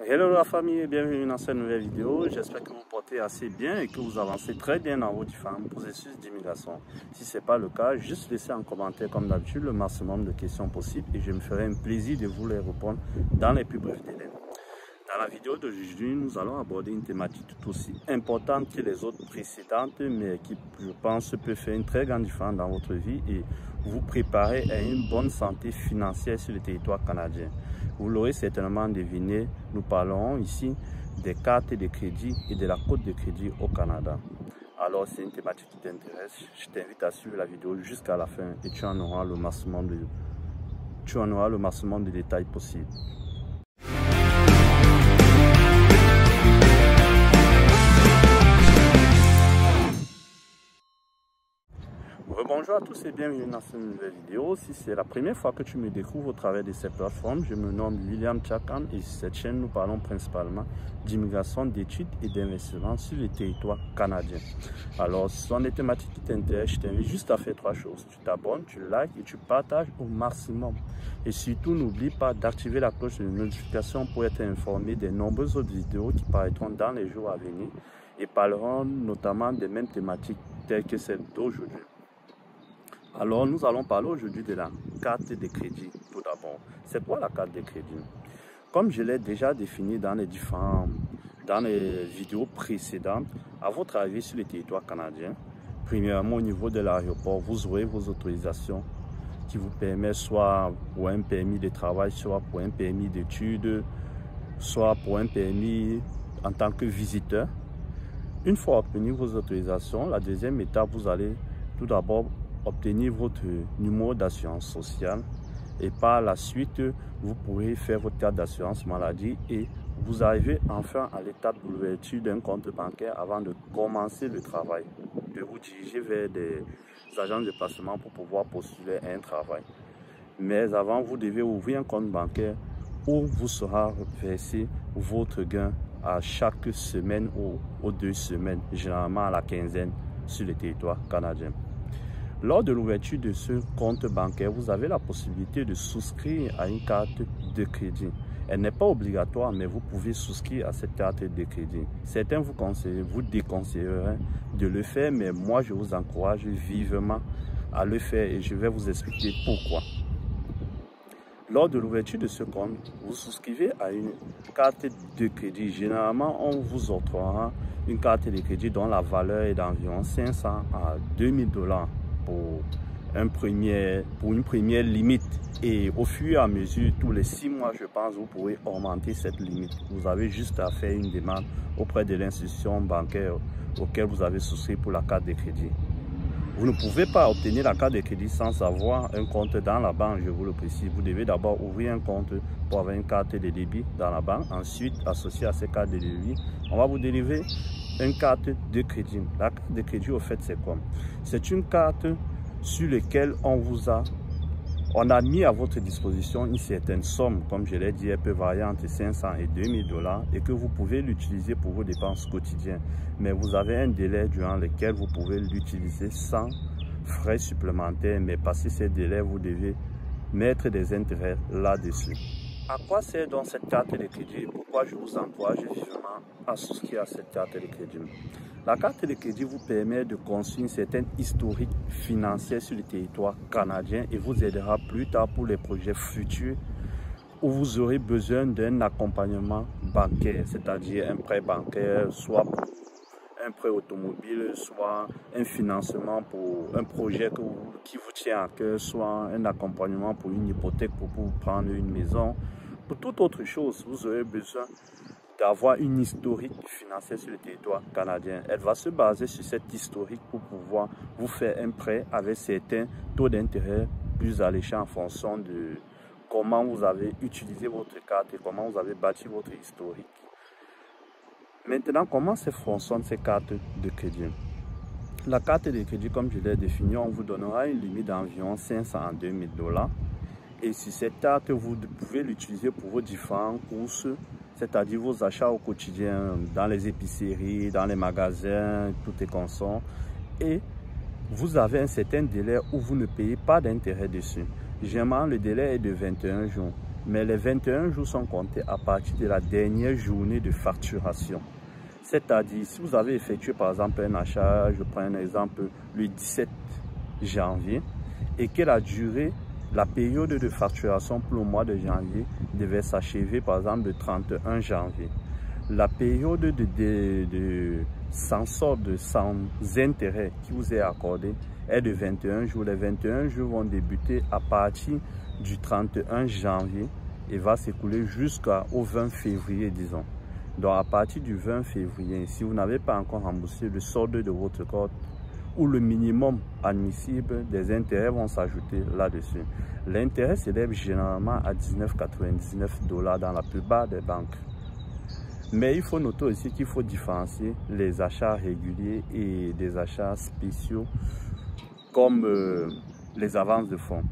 Hello la famille et bienvenue dans cette nouvelle vidéo. J'espère que vous portez assez bien et que vous avancez très bien dans vos différents processus d'immigration. Si ce n'est pas le cas, juste laissez en commentaire comme d'habitude le maximum de questions possibles et je me ferai un plaisir de vous les répondre dans les plus brefs délais. Dans la vidéo d'aujourd'hui, nous allons aborder une thématique tout aussi importante que les autres précédentes, mais qui, je pense, peut faire une très grande différence dans votre vie et vous préparer à une bonne santé financière sur le territoire canadien. Vous l'aurez certainement deviné, nous parlons ici des cartes de crédit et de la cote de crédit au Canada. Alors, c'est une thématique qui t'intéresse, je t'invite à suivre la vidéo jusqu'à la fin et tu en auras le maximum de détails possibles. Bonjour à tous et bienvenue dans cette nouvelle vidéo. Si c'est la première fois que tu me découvres au travers de cette plateforme, je me nomme William Tchakan et sur cette chaîne nous parlons principalement d'immigration, d'études et d'investissement sur le territoire canadien. Alors si ce sont des thématiques qui t'intéressent, je t'invite juste à faire trois choses. Tu t'abonnes, tu likes et tu partages au maximum. Et surtout n'oublie pas d'activer la cloche de notification pour être informé des nombreuses autres vidéos qui paraîtront dans les jours à venir et parleront notamment des mêmes thématiques telles que celle d'aujourd'hui. Alors, nous allons parler aujourd'hui de la carte de crédit, tout d'abord. C'est quoi la carte de crédit? Comme je l'ai déjà défini dans les vidéos précédentes, à votre arrivée sur le territoire canadien, premièrement au niveau de l'aéroport, vous aurez vos autorisations qui vous permettent soit pour un permis de travail, soit pour un permis d'études, soit pour un permis en tant que visiteur. Une fois obtenu vos autorisations, la deuxième étape, vous allez tout d'abord obtenir votre numéro d'assurance sociale et par la suite vous pourrez faire votre carte d'assurance maladie et vous arrivez enfin à l'étape de l'ouverture d'un compte bancaire avant de commencer le travail, de vous diriger vers des agences de placement pour pouvoir postuler à un travail. Mais avant, vous devez ouvrir un compte bancaire où vous sera versé votre gain à chaque semaine ou aux 2 semaines, généralement à la quinzaine sur le territoire canadien. Lors de l'ouverture de ce compte bancaire, vous avez la possibilité de souscrire à une carte de crédit. Elle n'est pas obligatoire, mais vous pouvez souscrire à cette carte de crédit. Certains vous déconseilleraient de le faire, mais moi je vous encourage vivement à le faire et je vais vous expliquer pourquoi. Lors de l'ouverture de ce compte, vous souscrivez à une carte de crédit. Généralement, on vous octroiera une carte de crédit dont la valeur est d'environ 500 à 2000 $. Pour une première limite et au fur et à mesure, tous les 6 mois, je pense, vous pourrez augmenter cette limite. Vous avez juste à faire une demande auprès de l'institution bancaire auquel vous avez souscrit pour la carte de crédit. Vous ne pouvez pas obtenir la carte de crédit sans avoir un compte dans la banque, je vous le précise. Vous devez d'abord ouvrir un compte pour avoir une carte de débit dans la banque. Ensuite, associé à cette carte de débit, on va vous délivrer une carte de crédit. La carte de crédit, au fait, c'est quoi? C'est une carte sur laquelle on a mis à votre disposition une certaine somme. Comme je l'ai dit, elle peut varier entre 500 et 2000 $ et que vous pouvez l'utiliser pour vos dépenses quotidiennes. Mais vous avez un délai durant lequel vous pouvez l'utiliser sans frais supplémentaires. Mais passé ces délais, vous devez mettre des intérêts là-dessus. À quoi sert donc cette carte de crédit? Pourquoi je vous encourage vivement à souscrire à cette carte de crédit? La carte de crédit vous permet de construire une certaine historique financière sur le territoire canadien et vous aidera plus tard pour les projets futurs où vous aurez besoin d'un accompagnement bancaire, c'est-à-dire un prêt bancaire, soit un prêt automobile, soit un financement pour un projet qui vous tient à cœur, soit un accompagnement pour une hypothèque pour prendre une maison. Pour toute autre chose, vous aurez besoin d'avoir une historique financière sur le territoire canadien. Elle va se baser sur cette historique pour pouvoir vous faire un prêt avec certains taux d'intérêt plus alléchants en fonction de comment vous avez utilisé votre carte et comment vous avez bâti votre historique. Maintenant, comment fonctionnent ces cartes de crédit? La carte de crédit, comme je l'ai défini, on vous donnera une limite d'environ 500 à 2000 $. Et sur cette carte, vous pouvez l'utiliser pour vos différentes courses, c'est-à-dire vos achats au quotidien, dans les épiceries, dans les magasins, tout est constant. Et vous avez un certain délai où vous ne payez pas d'intérêt dessus. Généralement, le délai est de 21 jours. Mais les 21 jours sont comptés à partir de la dernière journée de facturation. C'est-à-dire, si vous avez effectué par exemple un achat, je prends un exemple, le 17 janvier, et que la période de facturation pour le mois de janvier devait s'achever par exemple le 31 janvier. La période sans intérêt qui vous est accordée est de 21 jours. Les 21 jours vont débuter à partir du 31 janvier et va s'écouler jusqu'au 20 février, disons. Donc à partir du 20 février, si vous n'avez pas encore remboursé le solde de votre compte ou le minimum admissible, des intérêts vont s'ajouter là-dessus. L'intérêt s'élève généralement à 19,99 $ dans la plupart des banques. Mais il faut noter aussi qu'il faut différencier les achats réguliers et des achats spéciaux comme les avances de fonds.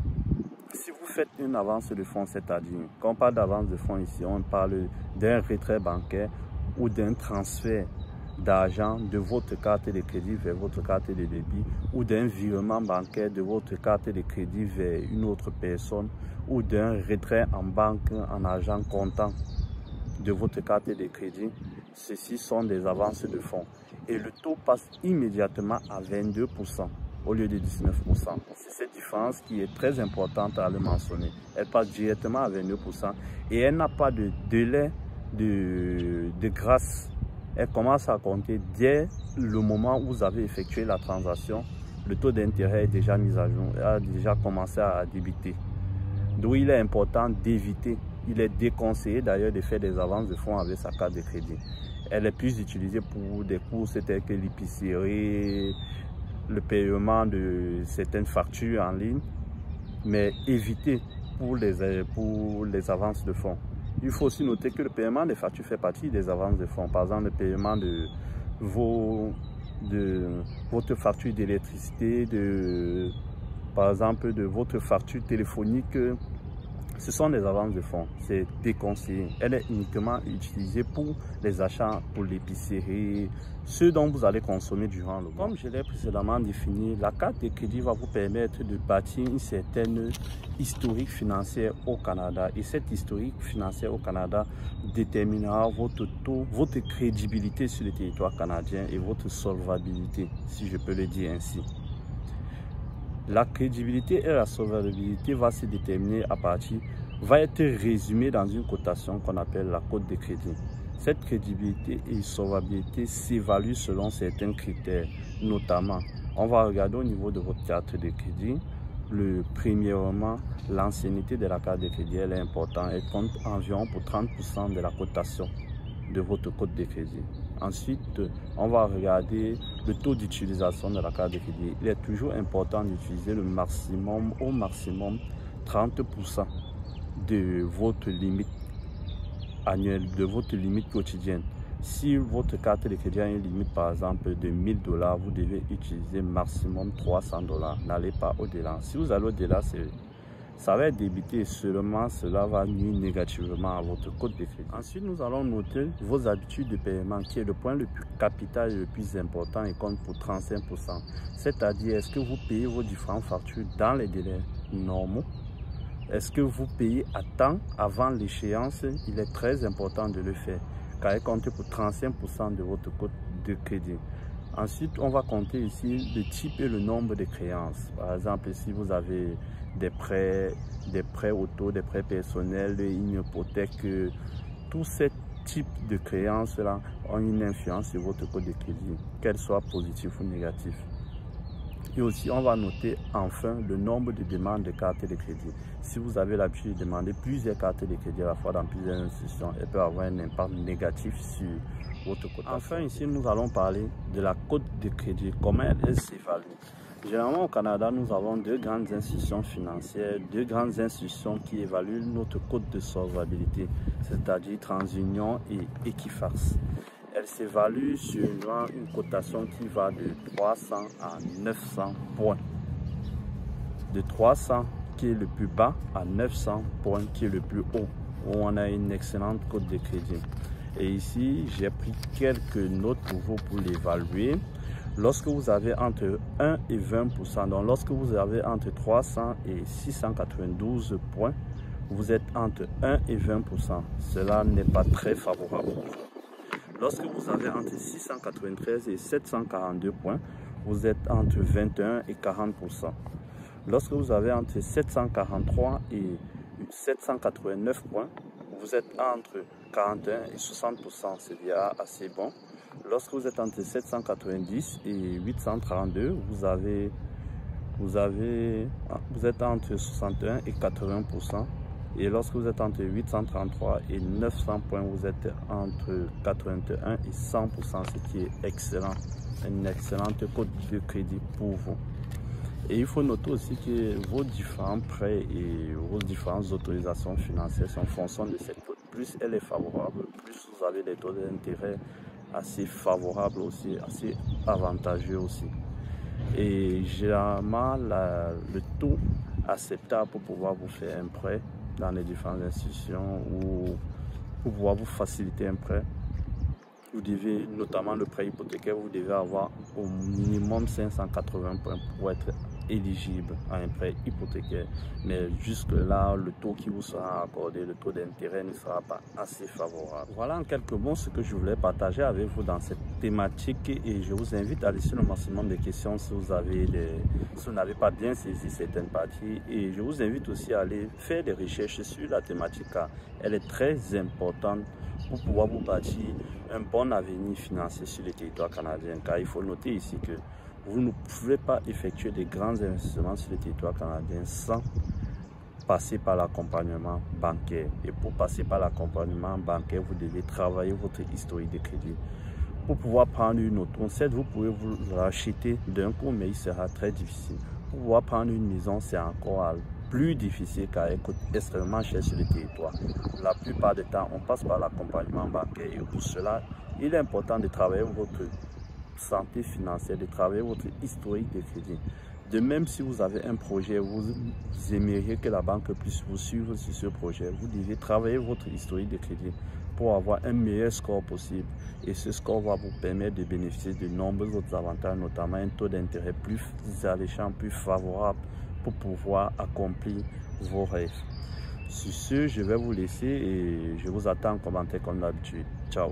Si vous faites une avance de fonds, c'est-à-dire, quand on parle d'avance de fonds ici, on parle d'un retrait bancaire ou d'un transfert d'argent de votre carte de crédit vers votre carte de débit ou d'un virement bancaire de votre carte de crédit vers une autre personne ou d'un retrait en banque en argent comptant de votre carte de crédit. Ceci sont des avances de fonds et le taux passe immédiatement à 22% au lieu de 19%. C'est cette différence qui est très importante à le mentionner. Elle passe directement à 22% et elle n'a pas de délai de grâce. Elle commence à compter dès le moment où vous avez effectué la transaction. Le taux d'intérêt est déjà mis à jour, a déjà commencé à débiter. Donc il est important d'éviter, il est déconseillé d'ailleurs de faire des avances de fonds avec sa carte de crédit. Elle est plus utilisée pour des courses telles que l'épicerie, le paiement de certaines factures en ligne, mais évitez pour les avances de fonds. Il faut aussi noter que le paiement des factures fait partie des avances de fonds. Par exemple, le paiement de votre facture d'électricité, par exemple de votre facture téléphonique, ce sont des avances de fonds. C'est déconseillé. Elle est uniquement utilisée pour les achats, pour l'épicerie, ce dont vous allez consommer durant le mois. Comme je l'ai précédemment défini, la carte de crédit va vous permettre de bâtir une certaine historique financière au Canada. Et cette historique financière au Canada déterminera votre taux, votre crédibilité sur le territoire canadien et votre solvabilité, si je peux le dire ainsi. La crédibilité et la solvabilité va se déterminer va être résumée dans une cotation qu'on appelle la cote de crédit. Cette crédibilité et solvabilité s'évaluent selon certains critères, notamment, on va regarder au niveau de votre carte de crédit. Premièrement, l'ancienneté de la carte de crédit elle est importante. Elle compte environ pour 30% de la cotation de votre cote de crédit. Ensuite, on va regarder le taux d'utilisation de la carte de crédit. Il est toujours important d'utiliser au maximum 30% de votre limite annuelle, de votre limite quotidienne. Si votre carte de crédit a une limite par exemple de 1000 $, vous devez utiliser maximum 300 $. N'allez pas au-delà. Si vous allez au-delà, ça va être débité et seulement cela va nuire négativement à votre cote de crédit. Ensuite, nous allons noter vos habitudes de paiement qui est le point le plus capital et le plus important et compte pour 35%. C'est-à-dire, est-ce que vous payez vos différentes factures dans les délais normaux? Est-ce que vous payez à temps avant l'échéance? Il est très important de le faire car elle compte pour 35% de votre cote de crédit. Ensuite, on va compter ici le type et le nombre de créances. Par exemple, si vous avez des prêts auto, des prêts personnels, une hypothèque, tous ces types de créances-là ont une influence sur votre cote de crédit, qu'elle soit positive ou négative. Et aussi, on va noter enfin le nombre de demandes de cartes de crédit. Si vous avez l'habitude de demander plusieurs cartes de crédit à la fois dans plusieurs institutions, elle peut avoir un impact négatif sur votre cote. Enfin, ici, nous allons parler de la cote de crédit, comment elle s'évalue. Généralement, au Canada, nous avons deux grandes institutions financières, deux grandes institutions qui évaluent notre cote de solvabilité, c'est-à-dire TransUnion et Equifax. Elle s'évalue sur une cotation qui va de 300 à 900 points. De 300 qui est le plus bas à 900 points qui est le plus haut, où on a une excellente cote de crédit. Et ici, j'ai pris quelques notes pour vous pour l'évaluer. Lorsque vous avez entre 1 et 20%, donc lorsque vous avez entre 300 et 692 points, vous êtes entre 1 et 20%. Cela n'est pas très favorable. Lorsque vous avez entre 693 et 742 points, vous êtes entre 21 et 40%. Lorsque vous avez entre 743 et 789 points, vous êtes entre 41 et 60%, c'est déjà assez bon. Lorsque vous êtes entre 790 et 832, vous êtes entre 61 et 80%. Et lorsque vous êtes entre 833 et 900 points, vous êtes entre 81 et 100%, ce qui est excellent. Une excellente cote de crédit pour vous. Et il faut noter aussi que vos différents prêts et vos différentes autorisations financières sont en fonction de cette cote. Plus elle est favorable, plus vous avez des taux d'intérêt assez favorables aussi, assez avantageux aussi. Et généralement, le taux acceptable pour pouvoir vous faire un prêt dans les différentes institutions ou pour pouvoir vous faciliter un prêt, vous devez, notamment le prêt hypothécaire, vous devez avoir au minimum 580 points pour être éligible à un prêt hypothécaire. Mais jusque-là, le taux qui vous sera accordé, le taux d'intérêt ne sera pas assez favorable. Voilà en quelques mots ce que je voulais partager avec vous dans cette thématique et je vous invite à laisser le maximum de questions si vous n'avez pas bien saisi certaines parties. Et je vous invite aussi à aller faire des recherches sur la thématique car elle est très importante pour pouvoir vous bâtir un bon avenir financier sur le territoire canadien. Car il faut noter ici que vous ne pouvez pas effectuer de grands investissements sur le territoire canadien sans passer par l'accompagnement bancaire. Et pour passer par l'accompagnement bancaire, vous devez travailler votre historique de crédit. Pour pouvoir prendre une auto, certes, vous pouvez vous racheter d'un coup, mais il sera très difficile. Pour pouvoir prendre une maison, c'est encore plus difficile car elle coûte extrêmement cher sur le territoire. La plupart du temps, on passe par l'accompagnement bancaire et pour cela, il est important de travailler votre santé financière, de travailler votre historique de crédit. De même, si vous avez un projet, vous aimeriez que la banque puisse vous suivre sur ce projet, vous devez travailler votre historique de crédit pour avoir un meilleur score possible. Et ce score va vous permettre de bénéficier de nombreux autres avantages, notamment un taux d'intérêt plus alléchant, plus favorable pour pouvoir accomplir vos rêves. Sur ce, je vais vous laisser et je vous attends en commentaire comme d'habitude. Ciao.